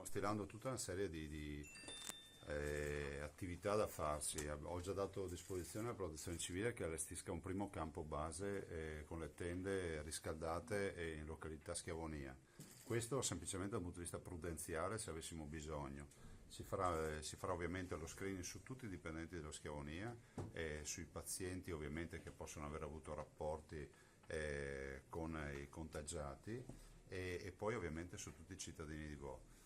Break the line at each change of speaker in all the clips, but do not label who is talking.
stilando tutta una serie di attività da farsi. Ho già dato a disposizione alla Protezione Civile che allestisca un primo campo base con le tende riscaldate e in località Schiavonia. Questo semplicemente dal punto di vista prudenziale, se avessimo bisogno. Si farà ovviamente lo screening su tutti i dipendenti dello Schiavonia e sui pazienti ovviamente che possono aver avuto rapporti con i contagiati e poi ovviamente su tutti i cittadini di Vo.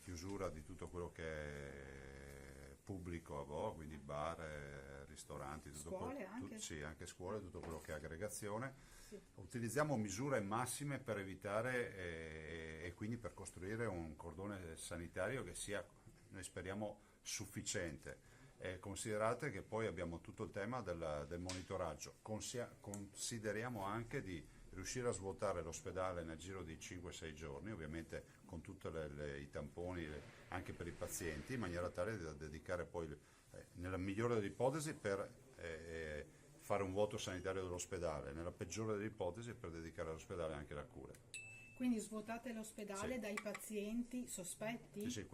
Chiusura di tutto quello che è pubblico a Vo, quindi bar, ristoranti, tutto
Scuole anche?
sì, anche scuole, tutto quello che è aggregazione.
Sì.
Utilizziamo misure massime per evitare e quindi per costruire un cordone sanitario che sia, noi speriamo, sufficiente. Considerate che poi abbiamo tutto il tema del monitoraggio. Consideriamo anche di riuscire a svuotare l'ospedale nel giro di 5-6 giorni, ovviamente con tutti i tamponi anche per i pazienti, in maniera tale da dedicare poi, nella migliore delle ipotesi, per fare un vuoto sanitario dell'ospedale, nella peggiore delle ipotesi per dedicare all'ospedale anche la cura.
Quindi svuotate l'ospedale
Sì.
dai pazienti sospetti?
Sì,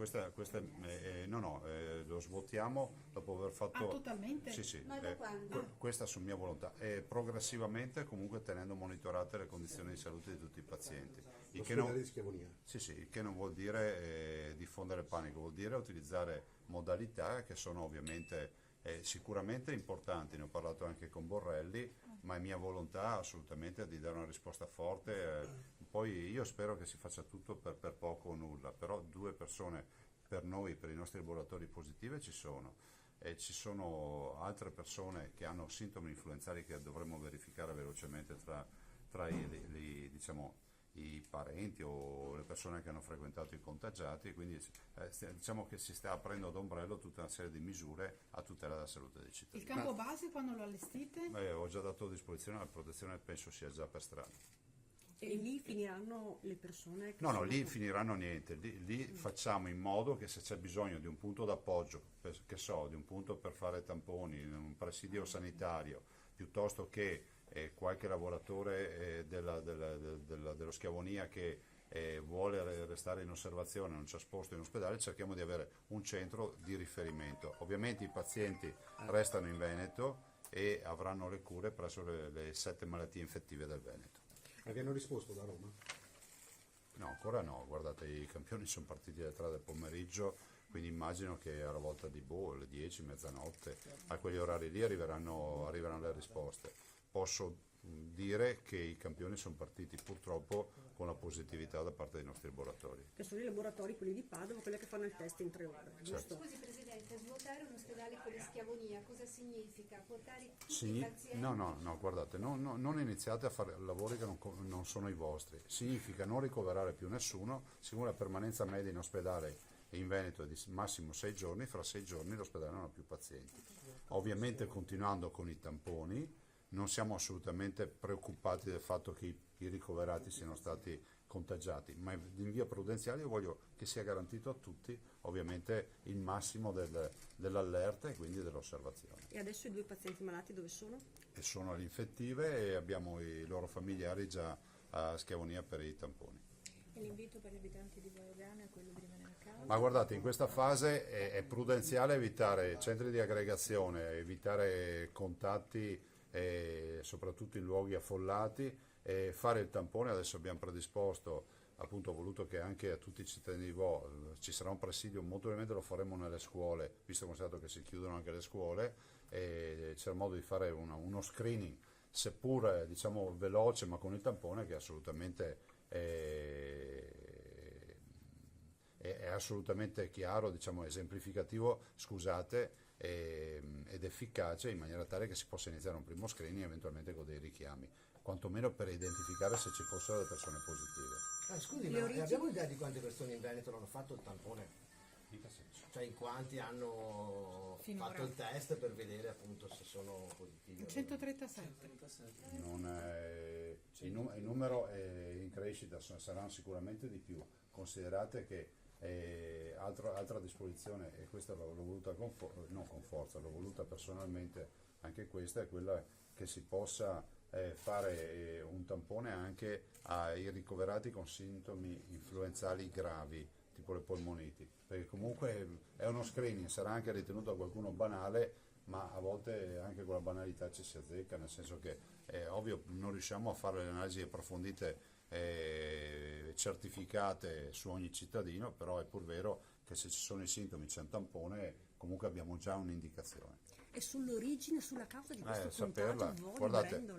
no, lo svuotiamo dopo aver fatto...
Ah, totalmente?
Sì,
Ma da quando?
questa su mia volontà, e progressivamente comunque tenendo monitorate le condizioni di salute di tutti i pazienti. Il che
L'ospedale di Schiavonia.
sì, il che non vuol dire diffondere panico, vuol dire utilizzare modalità che sono ovviamente sicuramente importanti, ne ho parlato anche con Borrelli, ma è mia volontà assolutamente di dare una risposta forte. Poi io spero che si faccia tutto per poco o nulla, però 2 persone per noi, per i nostri laboratori positive ci sono. E ci sono altre persone che hanno sintomi influenzali che dovremmo verificare velocemente tra diciamo, i parenti o le persone che hanno frequentato i contagiati, quindi diciamo che si sta aprendo ad ombrello tutta una serie di misure a tutela della salute dei
Il
cittadini.
campo base quando lo allestite?
Ho già dato a disposizione la protezione, penso sia già per strada.
E lì finiranno le persone che
No, lì finiranno niente, lì facciamo in modo che se c'è bisogno di un punto d'appoggio, di un punto per fare tamponi, un presidio sanitario, piuttosto che qualche lavoratore dello Schiavonia che vuole restare in osservazione, non c'è posto in ospedale, cerchiamo di avere un centro di riferimento. Ovviamente i pazienti restano in Veneto e avranno le cure presso le 7 malattie infettive del Veneto.
Vi hanno risposto da Roma?
No, ancora no, guardate, i campioni sono partiti alle 3 del pomeriggio, quindi immagino che alla volta di alle 10, mezzanotte, a quegli orari lì arriveranno le risposte. Posso dire che i campioni sono partiti purtroppo con la positività da parte dei nostri laboratori.
che sono i laboratori, quelli di Padova, quelli che fanno il test in 3 ore, giusto?
Scusi Presidente, svuotare un ospedale come Schiavonia cosa significa? Portare tutti i pazienti?
No, guardate, non iniziate a fare lavori che non sono i vostri. Significa non ricoverare più nessuno, siccome la permanenza media in ospedale in Veneto è di massimo 6 giorni, fra 6 giorni l'ospedale non ha più pazienti. Ovviamente continuando con i tamponi, non siamo assolutamente preoccupati del fatto che i ricoverati siano stati contagiati, ma in via prudenziale io voglio che sia garantito a tutti ovviamente il massimo dell'allerta e quindi dell'osservazione.
E adesso i 2 pazienti malati dove sono?
E sono alle infettive e abbiamo i loro familiari già a Schiavonia per i tamponi.
E l'invito per gli abitanti di Vaiogana è quello di rimanere a casa?
Ma guardate, in questa fase è prudenziale evitare centri di aggregazione, evitare contatti soprattutto in luoghi affollati, fare il tampone. Adesso abbiamo predisposto, appunto ho voluto che anche a tutti i cittadini di Vo ci sarà un presidio, molto probabilmente lo faremo nelle scuole, visto considerato che si chiudono anche le scuole, e c'è modo di fare uno screening, seppur diciamo veloce, ma con il tampone che è assolutamente è assolutamente chiaro, diciamo esemplificativo, scusate, ed efficace, in maniera tale che si possa iniziare un primo screening eventualmente con dei richiami, quantomeno per identificare se ci fossero le persone positive.
Scusi, ma abbiamo idea di quante persone in Veneto hanno fatto il tampone? Cioè in quanti hanno
Finora.
fatto il test per vedere appunto se sono positivi?
137.
Il numero è in crescita, saranno sicuramente di più. Considerate che altra disposizione, e questa l'ho voluta non con forza, l'ho voluta personalmente, anche questa è quella che si possa fare un tampone anche ai ricoverati con sintomi influenzali gravi, tipo le polmoniti, perché comunque è uno screening, sarà anche ritenuto da qualcuno banale, ma a volte anche con la banalità ci si azzecca, nel senso che è ovvio non riusciamo a fare le analisi approfondite certificate su ogni cittadino, però è pur vero che se ci sono i sintomi c'è un tampone, comunque abbiamo già un'indicazione.
E sull'origine, sulla causa di questo
Saperla,
contagio,
guardate,
Brandon?